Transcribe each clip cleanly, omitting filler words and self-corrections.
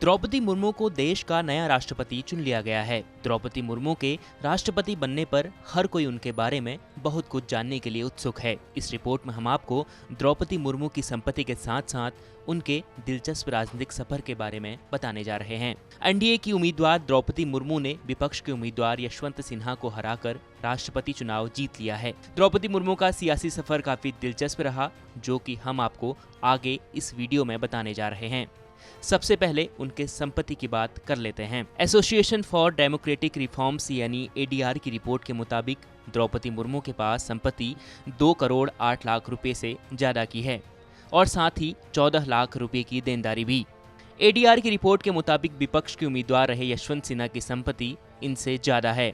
द्रौपदी मुर्मू को देश का नया राष्ट्रपति चुन लिया गया है। द्रौपदी मुर्मू के राष्ट्रपति बनने पर हर कोई उनके बारे में बहुत कुछ जानने के लिए उत्सुक है। इस रिपोर्ट में हम आपको द्रौपदी मुर्मू की संपत्ति के साथ साथ उनके दिलचस्प राजनीतिक सफर के बारे में बताने जा रहे हैं। एनडीए की उम्मीदवार द्रौपदी मुर्मू ने विपक्ष के उम्मीदवार यशवंत सिन्हा को हराकर राष्ट्रपति चुनाव जीत लिया है। द्रौपदी मुर्मू का सियासी सफर काफी दिलचस्प रहा, जो कि हम आपको आगे इस वीडियो में बताने जा रहे हैं। सबसे पहले उनके संपत्ति की बात कर लेते हैं। एसोसिएशन फॉर डेमोक्रेटिक रिफॉर्म्स यानी एडीआर की रिपोर्ट के मुताबिक द्रौपदी मुर्मू के पास संपत्ति 2 करोड़ 8 लाख रुपए से ज्यादा की है और साथ ही 14 लाख रुपए की देनदारी भी। एडीआर की रिपोर्ट के मुताबिक विपक्ष के उम्मीदवार रहे यशवंत सिन्हा की संपत्ति इनसे ज्यादा है।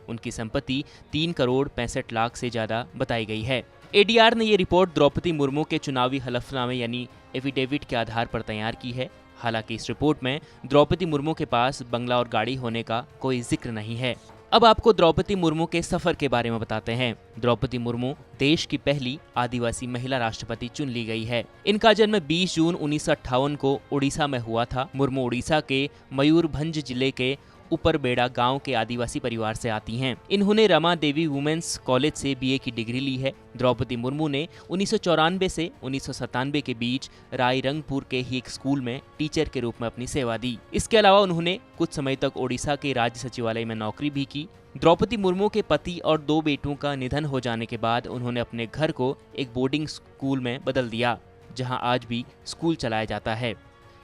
उनकी संपत्ति 3 करोड़ 65 लाख से ज्यादा बताई गई है। एडीआर ने ये रिपोर्ट द्रौपदी मुर्मू के चुनावी हलफनामे यानी एफिडेविट के आधार पर तैयार की है। हालांकि इस रिपोर्ट में द्रौपदी मुर्मू के पास बंगला और गाड़ी होने का कोई जिक्र नहीं है। अब आपको द्रौपदी मुर्मू के सफर के बारे में बताते हैं। द्रौपदी मुर्मू देश की पहली आदिवासी महिला राष्ट्रपति चुन ली गई है। इनका जन्म 20 जून 1958 को उड़ीसा में हुआ था। मुर्मू उड़ीसा के मयूरभंज जिले के ऊपरबेड़ा गांव के आदिवासी परिवार से आती हैं। इन्होंने रमा देवी वुमेन्स कॉलेज से बीए की डिग्री ली है। द्रौपदी मुर्मू ने 1994 से 1997 के बीच रायरंगपुर के ही एक स्कूल में टीचर के रूप में अपनी सेवा दी। इसके अलावा उन्होंने कुछ समय तक ओडिशा के राज्य सचिवालय में नौकरी भी की। द्रौपदी मुर्मू के पति और 2 बेटों का निधन हो जाने के बाद उन्होंने अपने घर को एक बोर्डिंग स्कूल में बदल दिया, जहां आज भी स्कूल चलाया जाता है।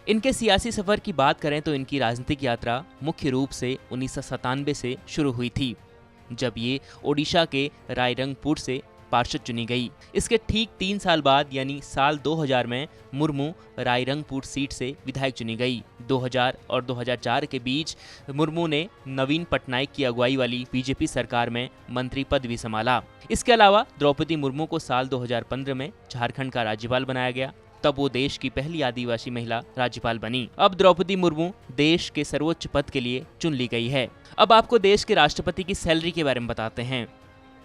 इनके सियासी सफर की बात करें तो इनकी राजनीतिक यात्रा मुख्य रूप से 1997 से शुरू हुई थी, जब ये ओडिशा के रायरंगपुर से पार्षद चुनी गई। इसके ठीक 3 साल बाद यानी साल 2000 में मुर्मू रायरंगपुर सीट से विधायक चुनी गई। 2000 और 2004 के बीच मुर्मू ने नवीन पटनायक की अगुवाई वाली बीजेपी सरकार में मंत्री पद भी संभाला। इसके अलावा द्रौपदी मुर्मू को साल 2015 में झारखंड का राज्यपाल बनाया गया। तब वो देश की पहली आदिवासी महिला राज्यपाल बनी। अब द्रौपदी मुर्मू देश के सर्वोच्च पद के लिए चुन ली गई है। अब आपको देश के राष्ट्रपति की सैलरी के बारे में बताते हैं।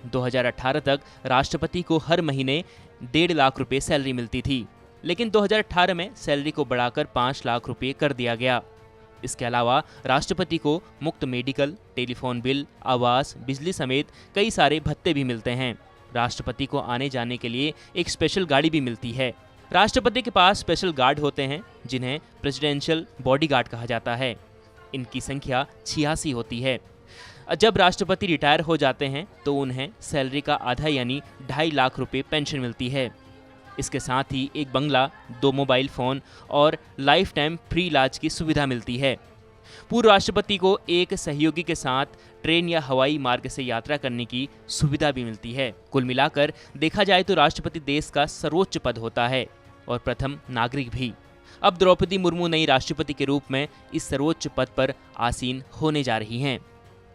2018 तक राष्ट्रपति को हर महीने 1.5 लाख रुपए सैलरी मिलती थी, लेकिन 2018 में सैलरी को बढ़ाकर 5 लाख रुपए कर दिया गया। इसके अलावा राष्ट्रपति को मुफ्त मेडिकल, टेलीफोन बिल, आवास, बिजली समेत कई सारे भत्ते भी मिलते हैं। राष्ट्रपति को आने जाने के लिए एक स्पेशल गाड़ी भी मिलती है। राष्ट्रपति के पास स्पेशल गार्ड होते हैं, जिन्हें प्रेसिडेंशियल बॉडीगार्ड कहा जाता है। इनकी संख्या 86 होती है। जब राष्ट्रपति रिटायर हो जाते हैं तो उन्हें सैलरी का आधा यानी 2.5 लाख रुपए पेंशन मिलती है। इसके साथ ही एक बंगला, 2 मोबाइल फोन और लाइफ टाइम फ्री इलाज की सुविधा मिलती है। पूर्व राष्ट्रपति को एक सहयोगी के साथ ट्रेन या हवाई मार्ग से यात्रा करने की सुविधा भी मिलती है। कुल मिलाकर देखा जाए तो राष्ट्रपति देश का सर्वोच्च पद होता है और प्रथम नागरिक भी। अब द्रौपदी मुर्मू नई राष्ट्रपति के रूप में इस सर्वोच्च पद पर आसीन होने जा रही हैं।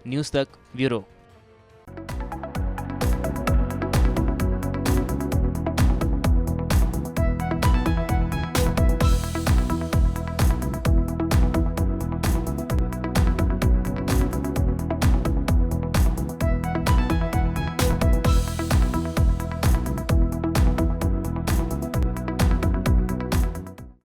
न्यूज़ तक ब्यूरो।